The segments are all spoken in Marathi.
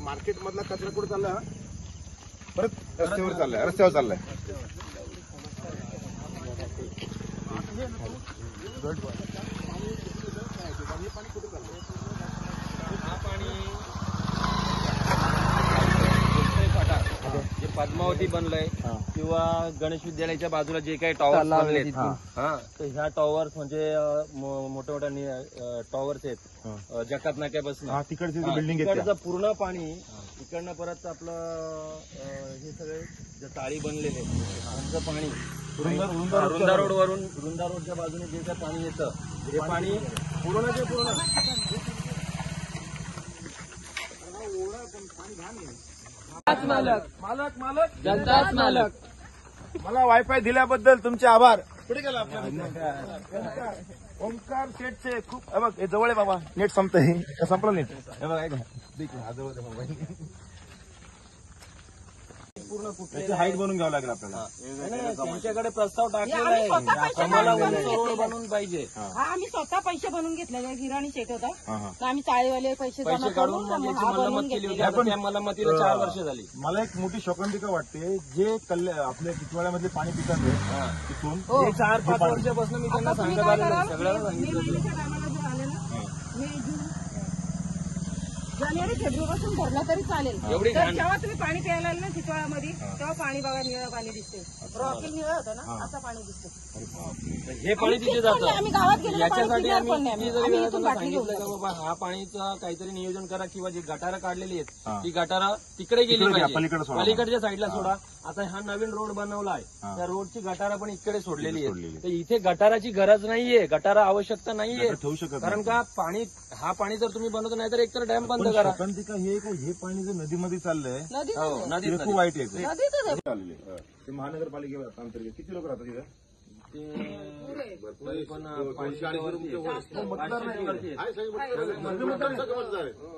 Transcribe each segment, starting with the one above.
मार्केट मधला कचरा कुठे चाललाय? परत रस्त्यावर चाललाय, रस्त्यावर चाललाय. जे पद्मावती बनलंय किंवा गणेश विद्यालयाच्या बाजूला जे काही टॉवर बनलेत, तर ह्या टॉवर्स म्हणजे मोठ्या मोठ्या टॉवर्स आहेत जकात नाक्यापासून तिकडचं पूर्ण पाणी इकडनं परत आपलं हे सगळे जे ताळी बनलेले त्यांचं पाणी रुंदा रोड वरून रुंदा रोडच्या बाजूने जे काही पाणी येतं हे पाणी पूर्णचे पूर्ण मालक मालक मालक जनताच मालक. मला वायफाय दिल्याबद्दल तुमचे आभार. कुठे गेला आपला ओंकार शेठचे खूप. बघ हे जवळ आहे बाबा, नेट संपतंय. संपलं नेट. हे बघ मोबाईल पूर्ण त्याची हाईट बनवून घ्यावं लागेल आपल्याला. त्यांच्याकडे प्रस्ताव टाकलेला आहे आम्हाला उंच रोड बनवून पाहिजे. आम्ही स्वतः पैसे बनवून घेतलेले. गिराणी शेट होता तर आम्ही चाळीवाले पैसे काढून मलमत केली होती. पण त्या मलमतीला 4 वर्ष झाली. मला एक मोठी शोकांतिका वाटते, जे आपल्या टिटवाळ्यामधले पाणी पितात तिथून 4-5 वर्षापासून मी त्यांना सांगत आलेलो आहे, सगळ्यांना सांगितलं. जानेवारी फेब्रुवारीपासून भरला तरी चालेल. जेव्हा तुम्ही पाणी प्यायला आले ना चितोळ्यामध्ये तेव्हा पाणी बघा निळं पाणी दिसते. रॉकेल निळं होतं ना, असं पाणी दिसतं. हे पाणी तिथे जातं. आम्ही गावात गेलो याच्यासाठी आम्ही सांगितलं का बाबा हा पाणीचं काहीतरी नियोजन करा किंवा जी गटारं काढलेली आहेत ती गटारं तिकडे गेली पाहिजे, पलीकडच्या साईडला सोडा. आता हा नवीन रोड बनवला आहे, त्या रोडची गटारं पण इकडे सोडलेली आहे. तर इथे गटाराची गरज नाहीये, गटारा आवश्यकता नाहीये. कारण का पाणी हा पाणी जर तुम्ही बनवत नाही तर एकतर डॅम बंद करा. हे पाणी जर नदीमध्ये चाललंय नदीत खूप वाईट आहे. ते महानगरपालिकेवर अंतर्गत किती लोक राहतात तिथे?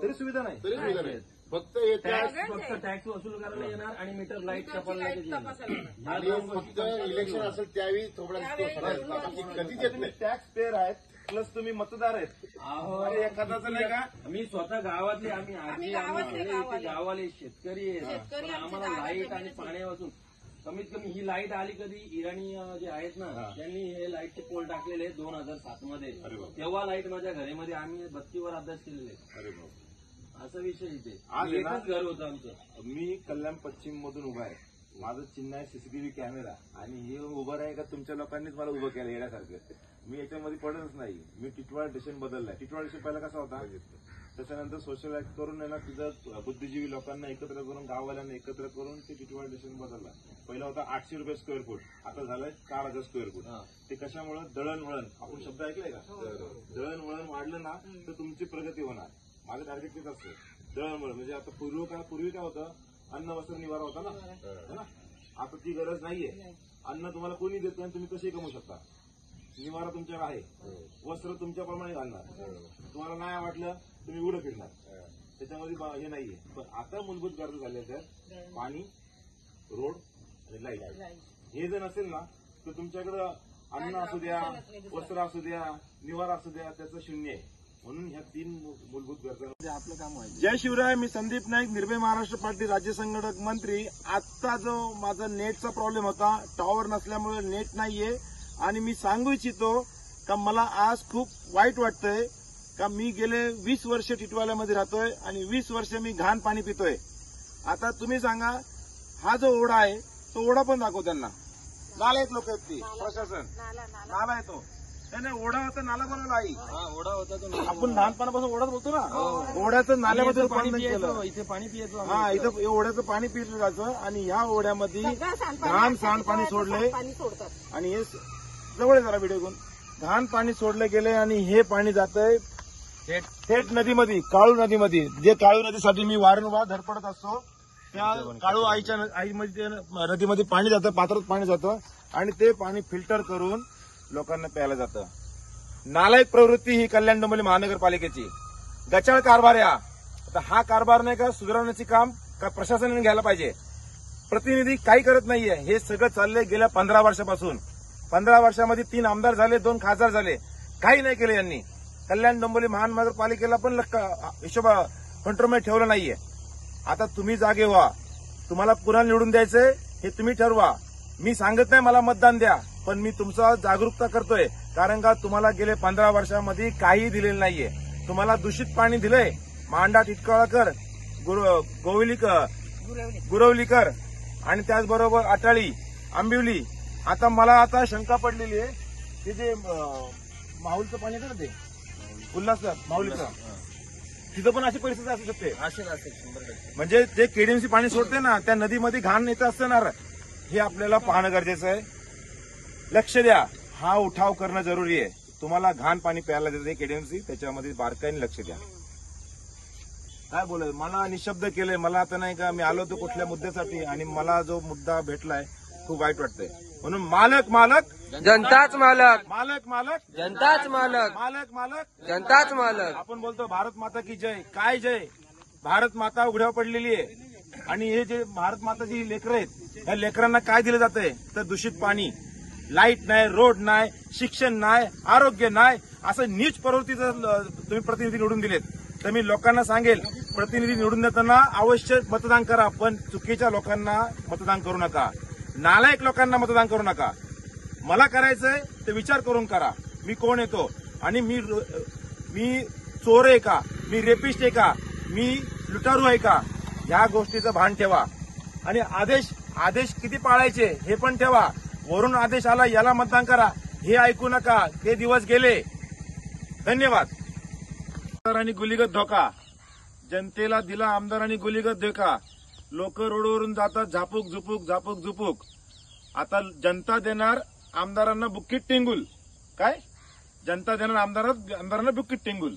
तरी सुविधा नाही. फक्त टॅक्स वसूल करायला येणार आणि मीटर लाईट तपासायला. फक्त इलेक्शन असेल त्यावेळी कधीच येत नाही. टॅक्स पेअर आहेत प्लस तुम्ही मतदार आहेत. एखादाच नाही का? मी स्वतः गावातले आम्ही गावाले शेतकरी आहेत. आम्हाला लाईट आणि पाण्यापासून कमीत कमी ही लाईट आली कधी इराणी जे आहेत ना त्यांनी हे लाईटचे पोल टाकलेले 2007 मध्ये. तेव्हा लाईट माझ्या घरामध्ये आम्ही बत्तीवर अभ्यास केलेले. असा विषय इथे एकच घर होतं आमचं. मी कल्याण पश्चिम मधून उभा आहे. माझं चिन्ह आहे सीसीटीव्ही कॅमेरा आणि हे उभं आहे का तुमच्या लोकांनीच मला उभं केलं येण्यासारखं. मी याच्यामध्ये पडतच नाही. मी टिटवाळा स्टेशन बदललाय. टिटवाळा स्टेशन पहिला कसा होता, त्याच्यानंतर सोशल ऍक्ट करून आहे ना तिथं बुद्धिजीवी लोकांना एकत्र करून गाववाल्यांना एकत्र करून ते टिटवाळा स्टेशन बदलला. पहिला होता 800 रुपये स्क्वेअर फूट, आता झालाय 4000 स्क्वेअर फूट. ते कशामुळे? दळणवळण. आपण शब्द ऐकलाय का? दळणवळण वाढलं ना तर तुमची प्रगती होणार. माझं टार्गेट तेच असतं, दळणवळण. म्हणजे आता पूर्वी काय होतं, अन्न वस्त्र निवारा होता ना, है ना. आता ती गरज नाहीये. अन्न तुम्हाला कोणी देतं आणि तुम्ही कसेही कमवू शकता. निवारा तुमच्याकडे आहे, वस्त्र तुमच्याप्रमाणे घालणार. तुम्हाला नाही वाटलं तुम्ही उडं फिरणार. त्याच्यामध्ये हे नाहीये. पण आता मूलभूत गरजा झाल्या तर पाणी, रोड आणि लाईट. हे जर नसेल ना तर तुमच्याकडं अन्न असू द्या, वस्त्र असू द्या, निवारा असू द्या, त्याचं शून्य आहे. म्हणून ह्या 3 मूलभूत गरजा आपलं काम आहे. जय शिवराय. मी संदीप नाईक, निर्भय महाराष्ट्र पार्टी राज्य संघटक मंत्री. आजचा जो माझा नेटचा प्रॉब्लेम होता, टॉवर नसल्यामुळे नेट नाहीये. आणि मी सांगू इच्छितो का मला आज खूप वाईट वाटतंय का मी गेले 20 वर्ष टिटवाळ्यामध्ये राहतोय आणि 20 वर्ष मी घाण पाणी पितोय. आता तुम्ही सांगा, हा जो ओढा आहे तो ओढा पण दाखव त्यांना. नाला आहेत लोक आहेत ती प्रशासन, नाला येतो त्याने ओढा होता, नाला बनवला आई. ओढा होता तो. आपण लहानपणापासून ओढाच बोलतो ना. ओढ्याचं नाल्यामध्ये पाणी केलं. इथे पाणी पियायचं. हा, इथं ओढ्याचं पाणी पिलं जायचं आणि ह्या ओढ्यामध्ये घाण सांडपाणी सोडले. आणि हे जवळ जरा व्हिडिओ घेऊन घाण पाणी सोडले गेले आणि हे पाणी जातंय थेट नदीमध्ये, काळू नदीमध्ये. जे काळू नदीसाठी मी वारंवार धडपडत असतो, त्या काळू आईच्या नदीमध्ये पाणी जातं, पात्रात पाणी जातं आणि ते पाणी फिल्टर करून लोकांना प्यायला जातं. नालायक प्रवृत्ती ही कल्याण डोंबिवली महानगरपालिकेची. गचाळ कारभार आहे आता. हा कारभार नाही का सुधारण्याचे काम का प्रशासनाने घ्यायला पाहिजे. प्रतिनिधी काही करत नाहीये. हे सगळं चाललंय गेल्या 15 वर्षापासून. 15 वर्षामध्ये 3 आमदार झाले, 2 खासदार झाले, काही नाही केलं यांनी. कल्याण डोंबिवली महानगरपालिकेला पण हिशोबा कंट्रोलमध्ये ठेवलं नाहीये. आता तुम्ही जागे व्हा. तुम्हाला पुन्हा निवडून द्यायचंय हे तुम्ही ठरवा. मी सांगत नाही मला मतदान द्या, पण मी तुमचा जागरूकता करतोय. कारण का तुम्हाला गेले 15 वर्षामध्ये काही दिलेलं नाहीये. तुम्हाला दूषित पाणी दिलंय. मांडा, टिटकाळकर, गुरवलीकर आणि त्याचबरोबर अटाळी, आंबिवली. आता मला आता शंका पडलेली आहे, ते जे माहुलचं पाणी येतं ना, ते उल्हास माहुलीचं, तिथं पण अशी परिस्थिती असू शकते. असेल 100%. म्हणजे जे केडीएमसी पाणी सोडते ना, त्या नदीमध्ये घाण येत असणार, हे आपल्याला पाहणं गरजेचं आहे. लक्ष द्या. हा उठाव करणं जरुरी आहे. तुम्हाला घाण पाणी प्यायला देते केडीएमसी, त्याच्यामध्ये बारकाईने लक्ष द्या. काय बोलाय, मला निशब्द केलंय. मला आता नाही का, मी आलो होतो कुठल्या मुद्द्यासाठी आणि मला जो मुद्दा भेटलाय खूप वाईट वाटतंय. म्हणून मालक मालक जनताच मालक, मालक मालक जनताच मालक, मालक मालक जनताच मालक. आपण बोलतो भारत माता की जय. काय जय? भारत माता उघड्यावर पडलेली आहे. आणि हे जे भारत माताची ही लेकरं आहेत, या लेकरांना काय दिलं जातंय तर दूषित पाणी, लाईट नाही, रोड नाही, शिक्षण नाही, आरोग्य नाही. असं नीच प्रवृत्तीचं तुम्ही प्रतिनिधी निवडून दिलेत. तर मी लोकांना सांगेल, प्रतिनिधी निवडून देताना अवश्य मतदान करा, पण चुकीच्या लोकांना मतदान करू नका. नालायक लोकांना मतदान करू नका. मला करायचंय ते विचार करून करा. मी कोण येतो आणि मी चोर आहे का, मी रेपिस्ट आहे का, मी लुटारू आहे का, ह्या गोष्टीचं भान ठेवा. आणि आदेश किती पाळायचे हे पण ठेवा. वरून आदेश आला याला मतदान करा हे ऐकू नका. ते दिवस गेले. धन्यवाद. आमदारांनी गुलीगत धोका, जनतेला दिला आमदारांनी गुलीगत धोका. लोक रोडवरून जातात झापूक झुपूक झापूक झुपूक. आता जनता देणार आमदारांना बुक्कीत टिंगूल. काय जनता देणार आमदारांना बुक्कीत टिंगूल.